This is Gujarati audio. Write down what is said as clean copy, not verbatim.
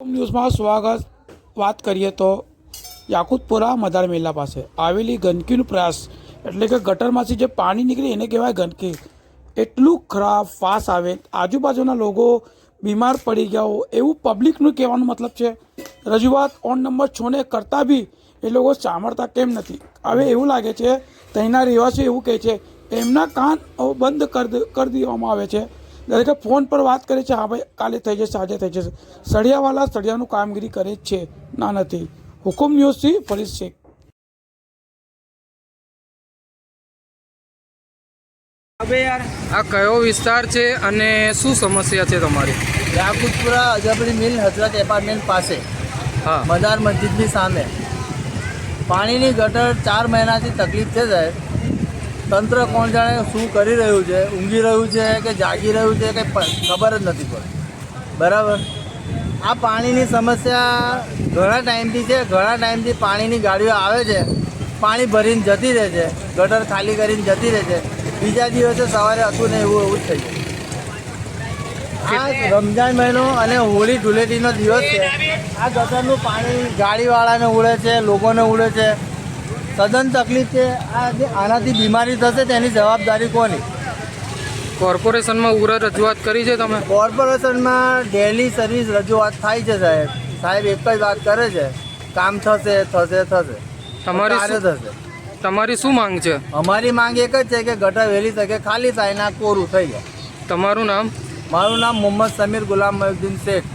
ન્યૂઝમાં સ્વાગત. વાત કરીએ તો યાકુતપુરા મદાર મેલા પાસે આવેલી ગંદકીનો પ્રયાસ એટલે કે ગટરમાંથી જે પાણી નીકળે એને કહેવાય ગંદકી. એટલું ખરાબ વાસ આવે, આજુબાજુના લોકો બીમાર પડી ગયા હો એવું પબ્લિકનું કહેવાનો મતલબ છે. રજૂઆત ઓન નંબર 6 ને કરતાં બી એ લોકો સાંભળતા કેમ નથી? હવે એવું લાગે છે ત્યાંના રહેવાસીઓ એવું કહે છે એમના કાન બંધ કરી દેવામાં આવે છે. દરેક ફોન પર વાત કરે છે, હા ભાઈ કાલે થઈ જશે, આજે થઈ જશે. સળિયાવાળા સળિયાનું કામગીરી કરે જ છે, ના નથી. હુકુમ ન્યૂઝથી ફરીદ શેખ. આ કયો વિસ્તાર છે અને શું સમસ્યા છે તમારી? યાકુતપુરા અજબરી મિલ હજરત એપાર્ટમેન્ટ પાસે, હા, મદાર મસ્જિદની સામે પાણીની ગટર 4 મહિનાથી તકલીફ છે સાહેબ. તંત્ર કોણ જાણે શું કરી રહ્યું છે, ઊંઘી રહ્યું છે કે જાગી રહ્યું છે કે ખબર જ નથી પડતી. બરાબર, આ પાણીની સમસ્યા ઘણા ટાઈમથી છે. ઘણા ટાઈમથી પાણીની ગાડીઓ આવે છે, પાણી ભરીને જતી રહે છે, ગટર ખાલી કરીને જતી રહે છે. બીજા દિવસે સવારે હતું ને એવું જ થઈ જાય. આ રમજાન મહિનો અને હોળી ધૂળેટીનો દિવસ છે. આ ગટરનું પાણી ગાડીવાળાને ઉડે છે, લોકોને ઉડે છે, સદન તકલીફ છે. આનાથી બીમારી થશે તેની જવાબદારી કોની? કોર્પોરેશનમાં ઉગ્ર રજૂઆત કરી છે તમે? કોર્પોરેશનમાં ડેલી સર્વિસ રજૂઆત થાય છે સાહેબ. સાહેબ એક જ વાત કરે છે, કામ થશે થશે થશે. તમારી શું માંગ છે? અમારી માંગ એક જ છે કે ગટર વહેલી તકે ખાલી થાય ને આ કોરું થઈ જાય. તમારું નામ? મારું નામ મોહમ્મદ સમીર ગુલામ મયુદ્દીન શેખ.